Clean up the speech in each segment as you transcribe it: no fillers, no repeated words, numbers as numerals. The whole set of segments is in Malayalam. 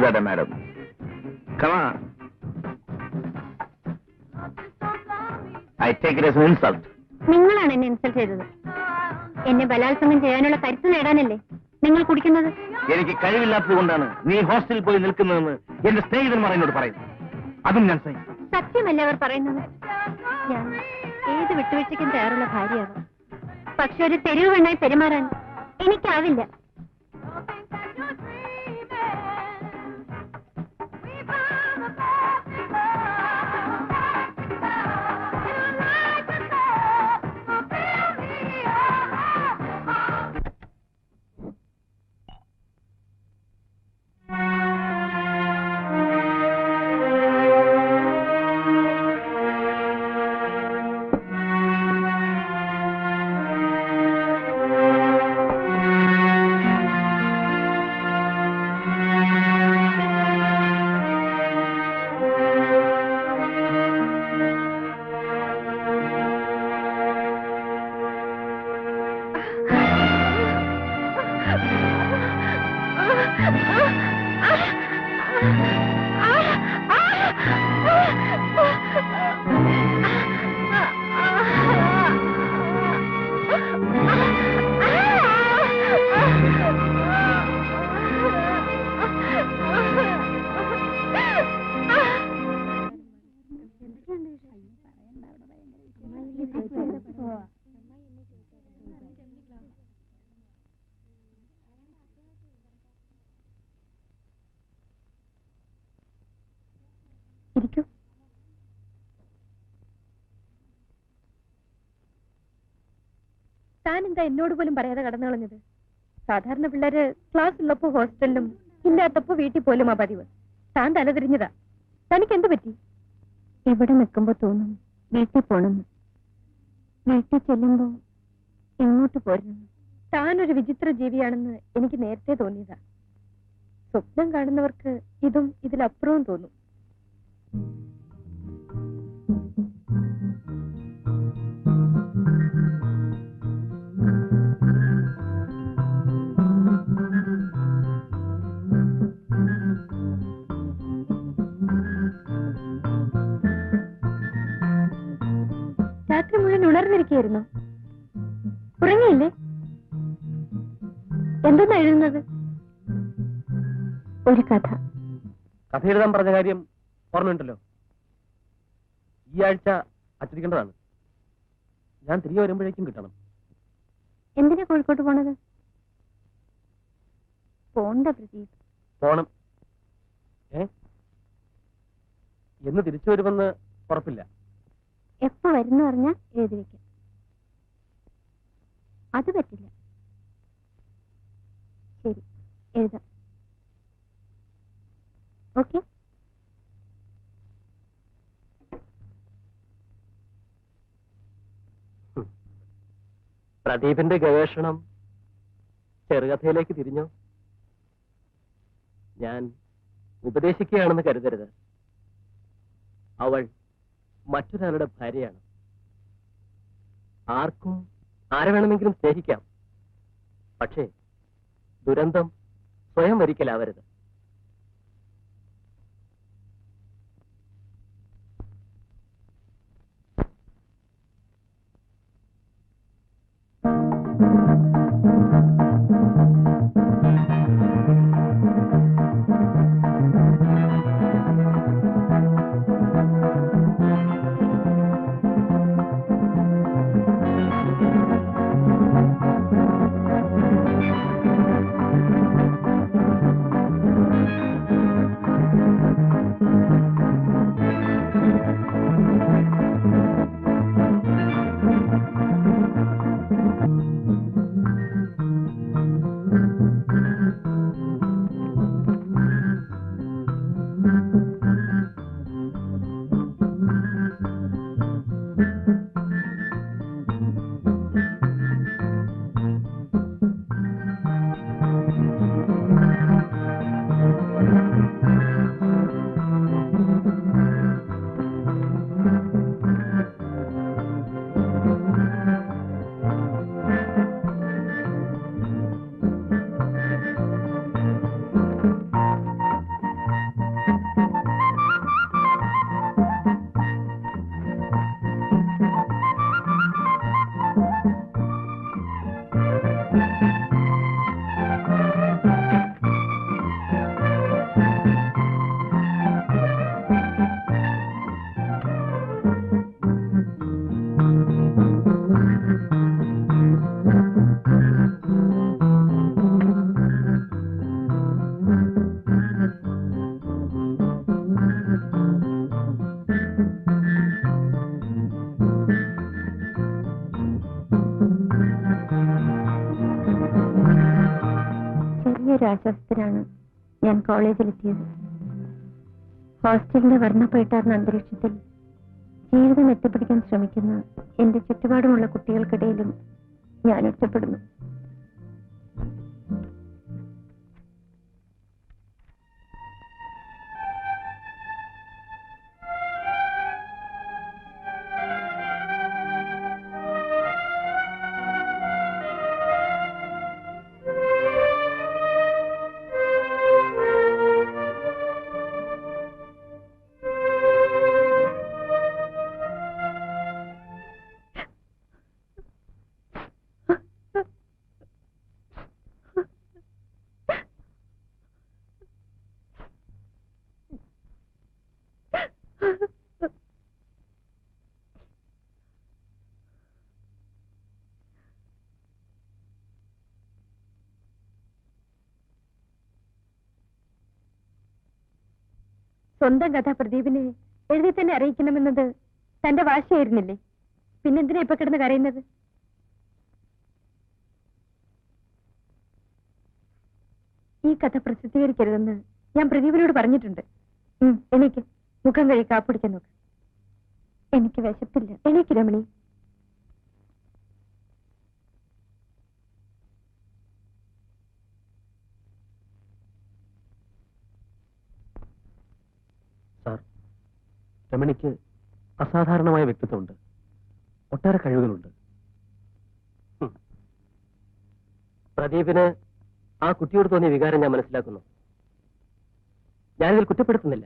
that, madam. Come on. I take it as an insult. നിങ്ങളാണ് എന്നെ ഇൻസൾട്ട് ചെയ്തത്. എന്നെ ബലാത്സംഗം ചെയ്യാനുള്ള കരുത്ത് നേടാനല്ലേ നിങ്ങൾ കുടിക്കുന്നത്? എനിക്ക് കഴിവില്ലാത്തത് കൊണ്ടാണ് നീ ഹോസ്റ്റലിൽ പോയി നിൽക്കുന്നതെന്ന് എന്റെ സ്നേഹിതന്മാർ എന്നോട് പറയുന്നു. അതും ഞാൻ സഹിക്കും. സത്യമല്ല അവർ പറയുന്നത്. ഞാൻ ഏത് വിട്ടുവീഴ്ചയ്ക്കും തയ്യാറുള്ള ഭാര്യയാണ്. പക്ഷെ ഒരു തെരുവ് പെണ്ണായി പെരുമാറാൻ എനിക്കാവില്ല. താൻ എന്താ എന്നോട് പോലും പറയാതെ കടന്നു കളഞ്ഞത്? സാധാരണ പിള്ളേര് ക്ലാസ് ഉള്ളപ്പോ ഹോസ്റ്റലിലും ഇല്ലാത്തപ്പോ വീട്ടിൽ പോലും ആ പതിവ്. താൻ തലതിരിഞ്ഞതാ. തനിക്ക് എന്ത് പറ്റി? ഇവിടെ നിൽക്കുമ്പോ തോന്നും വീട്ടിൽ പോണെന്ന്. വീട്ടിൽ ചെല്ലുമ്പോ എങ്ങോട്ട് പോരുന്നു. താനൊരു വിചിത്ര ജീവിയാണെന്ന് എനിക്ക് നേരത്തെ തോന്നിയതാ. സ്വപ്നം കാണുന്നവർക്ക് ഇതും ഇതിലപ്പുറവും തോന്നും. രാത്രി മുഴുവൻ ഉണർന്നിരിക്കുകയായിരുന്നു. ഉറങ്ങിയില്ലേ? എന്തെന്നാ എഴുതുന്നത്? ഒരു കഥ. കഥ എഴുതാൻ പറഞ്ഞ കാര്യം ഓർമ്മയുണ്ടല്ലോ. ഈ ആഴ്ച അച്ചടിക്കേണ്ടതാണ്. ഞാൻ തിരികെ വരുമ്പോഴേക്കും കിട്ടണം. എന്തിനാ കോഴിക്കോട്ട് പോണത്? പോണ്ട പ്രദീപ്. പോണം. എന്ന് തിരിച്ചു വരുമെന്ന് ഉറപ്പില്ല. എപ്പോ വരുന്നു പറഞ്ഞാ എഴുതി വെക്കാം. അത് പറ്റില്ല. ശരി, എഴുതാം. ഓക്കെ. പ്രദീപിന്റെ ഗവേഷണം ചെറുകഥയിലേക്ക് തിരിഞ്ഞോ? ഞാൻ ഉപദേശിക്കുകയാണെന്ന് കരുതരുത്. അവൾ മറ്റൊരാളുടെ ഭാര്യയാണ്. ആർക്കും ആരെ വേണമെങ്കിലും സ്നേഹിക്കാം. പക്ഷേ ദുരന്തം സ്വയം വരിക്കലാവരുത്. ഞാൻ കോളേജിലെത്തിയത്. ഹോസ്റ്റലിന്റെ വർണ്ണപ്പേട്ടാർന്ന അന്തരീക്ഷത്തിൽ ജീവിതം എത്തിപ്പിടിക്കാൻ ശ്രമിക്കുന്ന എന്റെ ചുറ്റുപാടുമുള്ള കുട്ടികൾക്കിടയിലും ഞാൻ ഒറ്റപ്പെടുന്നു. സ്വന്തം കഥ പ്രദീപിനെ എഴുതി തന്നെ അറിയിക്കണമെന്നത് തന്റെ വാശിയായിരുന്നില്ലേ? പിന്നെന്തിനാ ഇപ്പൊ കിടന്ന് കരയുന്നത്? ഈ കഥ പ്രസിദ്ധീകരിക്കരുതെന്ന് ഞാൻ പ്രദീപിനോട് പറഞ്ഞിട്ടുണ്ട്. എനിക്ക് മുഖം കഴി കാപ്പിടിക്കാൻ നോക്ക്. എനിക്ക് വിശപ്പില്ല. എനിക്ക് രമണി. സാർ, രമണിക്ക് അസാധാരണമായ വ്യക്തിത്വമുണ്ട്, ഒട്ടേറെ കഴിവുകളുണ്ട്. പ്രദീപിന് ആ കുട്ടിയോട് തോന്നിയ വികാരം ഞാൻ മനസ്സിലാക്കുന്നു. ഞാനിതിൽ കുറ്റപ്പെടുത്തുന്നില്ല.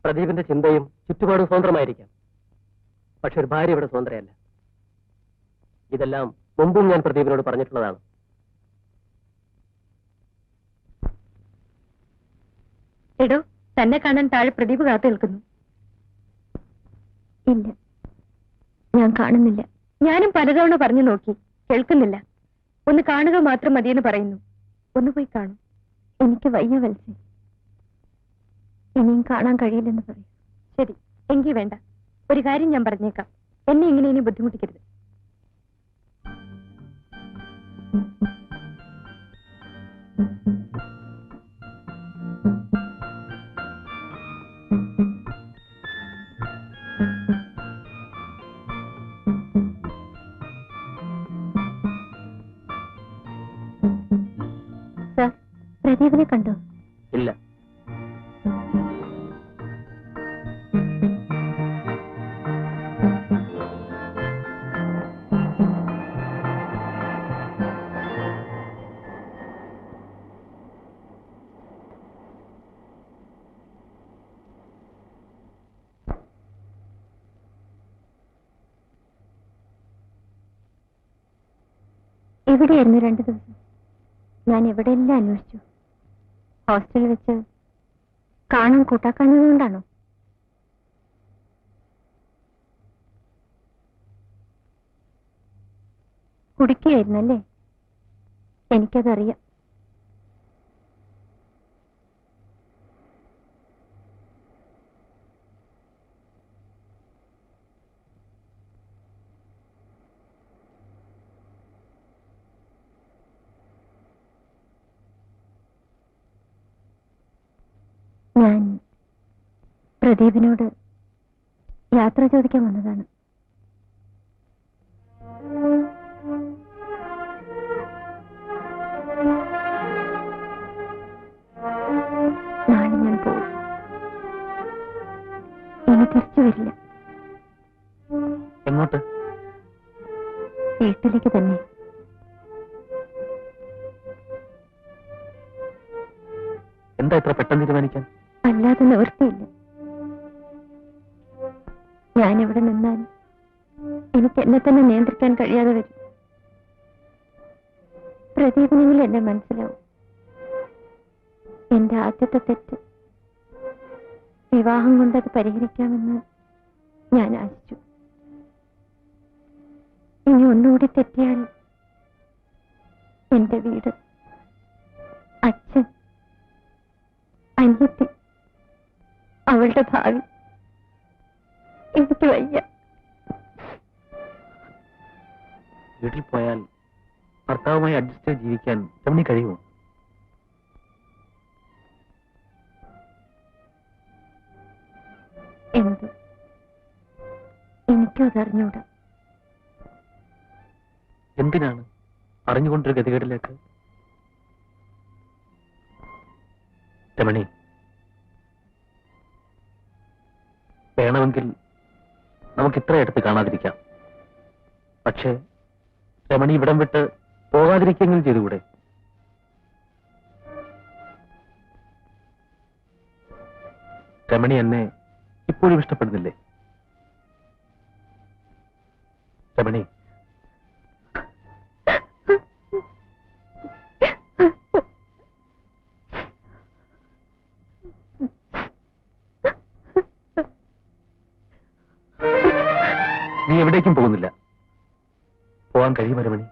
പ്രദീപിന്റെ ചിന്തയും ചുറ്റുപാടും സ്വതന്ത്രമായിരിക്കാം, പക്ഷെ ഒരു ഭാര്യ ഇവിടെ സ്വതന്ത്രയല്ല. ഇതെല്ലാം മുമ്പും ഞാൻ പ്രദീപിനോട് പറഞ്ഞിട്ടുള്ളതാണ്. എടോ, തന്നെ കാണാൻ താഴെ പ്രദീപ് കാത്തു നിൽക്കുന്നു. ഇല്ല, ഞാൻ കാണുന്നില്ല. ഞാനും പലതവണ പറഞ്ഞു നോക്കി, കേൾക്കുന്നില്ല. ഒന്ന് കാണുക മാത്രം മതിയെന്ന് പറയുന്നു. ഒന്ന് പോയി കാണും. എനിക്ക് വയ്യ വത്സേ. ഇനിയും കാണാൻ കഴിയില്ലെന്ന് പറയും. ശരി, എങ്കിൽ വേണ്ട. ഒരു കാര്യം ഞാൻ പറഞ്ഞേക്കാം, എന്നെ ഇങ്ങനെ ഇനി ബുദ്ധിമുട്ടിക്കരുത്. സർ, പ്രദീപിനെ കണ്ടോ? ഇല്ല. എവിടെയായിരുന്നു 2 ദിവസം? ഞാൻ എവിടെയെല്ലാം അന്വേഷിച്ചു. ഹോസ്റ്റലിൽ വെച്ച് കാണാൻ കൂട്ടാക്കാഞ്ഞതുകൊണ്ടാണോ? കുടിക്കുകയായിരുന്നല്ലേ? എനിക്കതറിയാം. ഞാൻ പ്രദീപിനോട് യാത്ര ചോദിക്കാൻ വന്നതാണ്. നാളെ ഞാൻ പോകും. ഇനി തിരിച്ചു വരില്ല. എങ്ങോട്ട്? വീട്ടിലേക്ക് തന്നെ. എന്താ ഇത്ര പെട്ടെന്ന് തീരുമാനിക്കാൻ? അല്ലാതെ നിവൃത്തിയില്ല. ഞാനിവിടെ നിന്നാൽ എനിക്ക് എന്നെ തന്നെ നിയന്ത്രിക്കാൻ കഴിയാതെ വരും. പ്രദീപിനെങ്കിൽ എന്നെ മനസ്സിലാവും. എന്റെ ആദ്യത്തെ തെറ്റ് വിവാഹം കൊണ്ടത് പരിഹരിക്കാമെന്ന് ഞാൻ ആശിച്ചു. ഇനി ഒന്നുകൂടി തെറ്റിയാൽ എന്റെ വീട്, അച്ഛൻ, അനിയത്തി, അവളുടെ ഭാവി, എനിക്ക് വയ്യ. വീട്ടിൽ പോയാൽ ഭർത്താവുമായി അഡ്ജസ്റ്റ് ചെയ്ത് ജീവിക്കാൻ രമണി കഴിയുമോ? എന്ത് എനിക്കും അതറിഞ്ഞൂടാ. എന്തിനാണ് അറിഞ്ഞുകൊണ്ടൊരു ഗതികേടിലേക്ക്? രമണി, വേണമെങ്കിൽ നമുക്ക് ഇത്ര അടുത്ത് കാണാതിരിക്കാം. പക്ഷേ രമണി ഇവിടം വിട്ട് പോകാതിരിക്കെങ്കിലും ചെയ്തുകൂടെ? രമണി എന്നെ ഇപ്പോഴും ഇഷ്ടപ്പെടുന്നില്ലേ? രമണി, നീ എവിടേക്കും പോകുന്നില്ല. പോകാൻ കഴിയുമോ രമണി?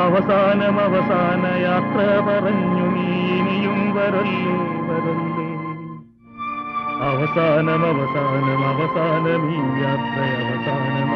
അവസാന യാത്ര പറഞ്ഞു നീ ഇനിയും വരല്ലേ വരല്ലേ. അവസാനം ഈ യാത്ര അവസാനം